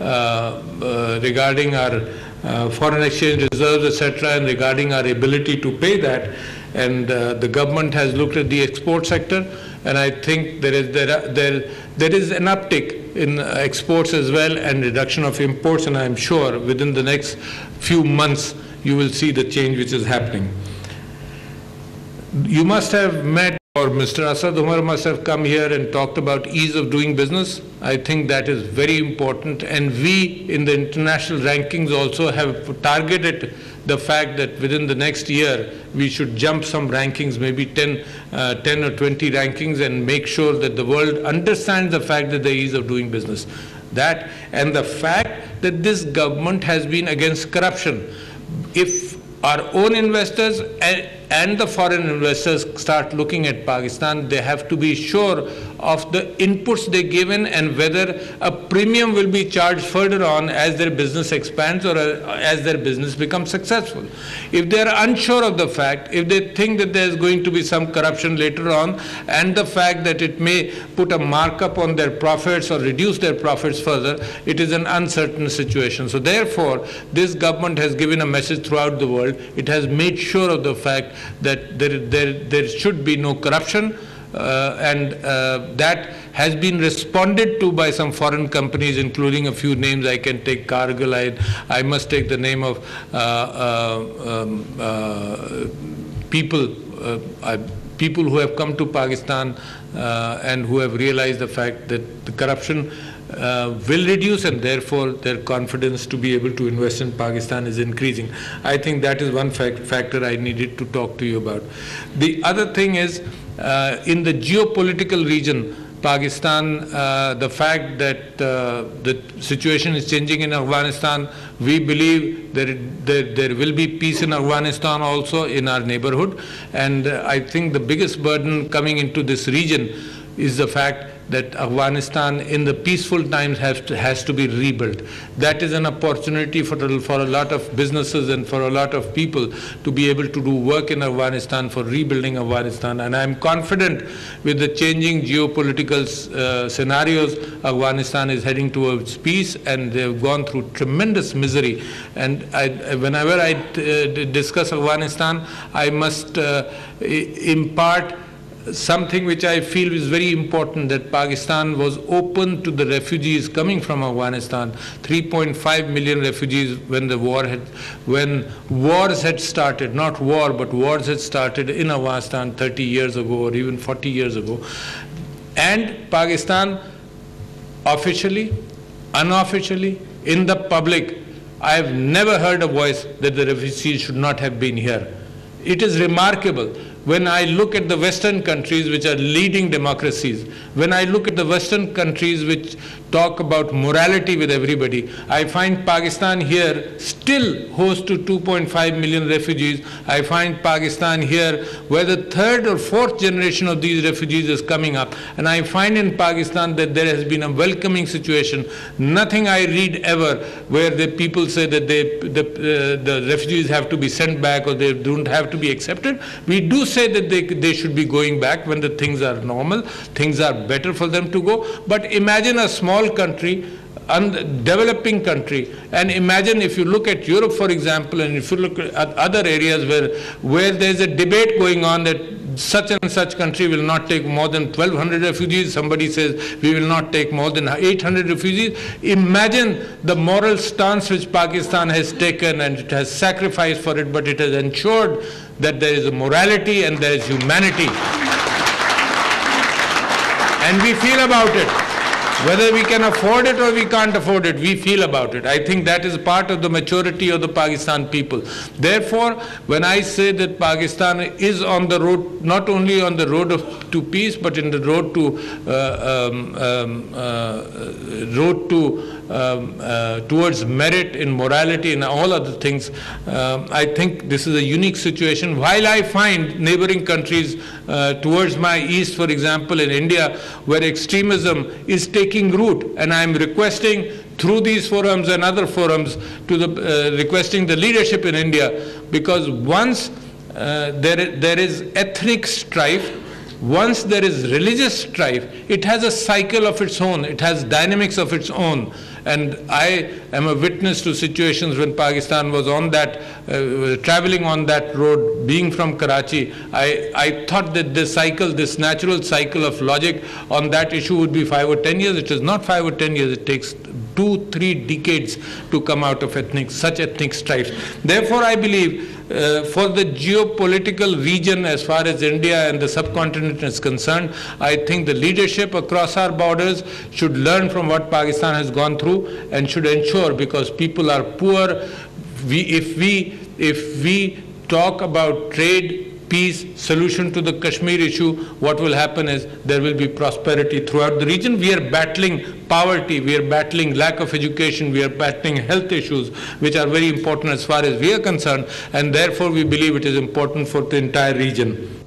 regarding our foreign exchange reserves, etc., and regarding our ability to pay that. And the government has looked at the export sector, and I think there is an uptick in exports as well, and reduction of imports, and I am sure within the next few months you will see the change which is happening. You must have met, or Mr. Asad Umar must have come here and talked about ease of doing business. I think that is very important, and we in the international rankings also have targeted the fact that within the next year we should jump some rankings, maybe 10 or 20 rankings, and make sure that the world understands the fact that there is ease of doing business. That, and the fact that this government has been against corruption. If our own investors and the foreign investors start looking at Pakistan, they have to be sure of the inputs they give in and whether a premium will be charged further on as their business expands or as their business becomes successful. If they are unsure of the fact, if they think that there is going to be some corruption later on, and the fact that it may put a markup on their profits or reduce their profits further, it is an uncertain situation. So therefore, this government has given a message throughout the world. It has made sure of the fact that there should be no corruption, and that has been responded to by some foreign companies, including a few names. I can take Cargill, I must take the name of people who have come to Pakistan and who have realized the fact that the corruption will reduce, and therefore their confidence to be able to invest in Pakistan is increasing. I think that is one factor I needed to talk to you about. The other thing is, in the geopolitical region, Pakistan, the fact that the situation is changing in Afghanistan, we believe there will be peace in Afghanistan also, in our neighborhood. And I think the biggest burden coming into this region is the fact that Afghanistan in the peaceful times has to be rebuilt. That is an opportunity for a lot of businesses and for a lot of people to be able to do work in Afghanistan for rebuilding Afghanistan. And I am confident with the changing geopolitical scenarios, Afghanistan is heading towards peace, and they have gone through tremendous misery. And whenever I discuss Afghanistan, I must impart something which I feel is very important, that Pakistan was open to the refugees coming from Afghanistan. 3.5 million refugees when wars had started, not war, but wars had started in Afghanistan 30 years ago or even 40 years ago. And Pakistan, officially, unofficially, in the public, I have never heard a voice that the refugees should not have been here. It is remarkable. When I look at the Western countries which are leading democracies, when I look at the Western countries which talk about morality with everybody, I find Pakistan here still host to 2.5 million refugees. I find Pakistan here where the third or fourth generation of these refugees is coming up. And I find in Pakistan that there has been a welcoming situation. Nothing I read ever where the people say that the refugees have to be sent back or they don't have to be accepted. We do say that they should be going back when the things are normal, things are better for them to go. But imagine a small country, developing country, and imagine if you look at Europe, for example, and if you look at other areas where there is a debate going on that such and such country will not take more than 1,200 refugees, somebody says we will not take more than 800 refugees. Imagine the moral stance which Pakistan has taken, and it has sacrificed for it, but it has ensured that there is a morality and there is humanity. And we feel about it. Whether we can afford it or we can't afford it, we feel about it. I think that is part of the maturity of the Pakistan people. Therefore, when I say that Pakistan is on the road, not only on the road to peace, but in the road towards merit in morality and all other things, I think this is a unique situation. While I find neighboring countries towards my east, for example, in India, where extremism is taking root, and I am requesting through these forums and other forums requesting the leadership in India, because once there is ethnic strife, once there is religious strife, it has a cycle of its own, it has dynamics of its own. And I am a witness to situations when Pakistan was on that, traveling on that road, being from Karachi. I thought that this cycle, this natural cycle of logic on that issue would be 5 or 10 years. It is not 5 or 10 years. It takes 2-3 decades to come out of such ethnic strifes. Therefore, I believe for the geopolitical region as far as India and the subcontinent is concerned, I think the leadership across our borders should learn from what Pakistan has gone through and should ensure, because people are poor, if we talk about trade, peace, solution to the Kashmir issue, what will happen is there will be prosperity throughout the region. We are battling poverty, we are battling lack of education, we are battling health issues, which are very important as far as we are concerned, and therefore we believe it is important for the entire region.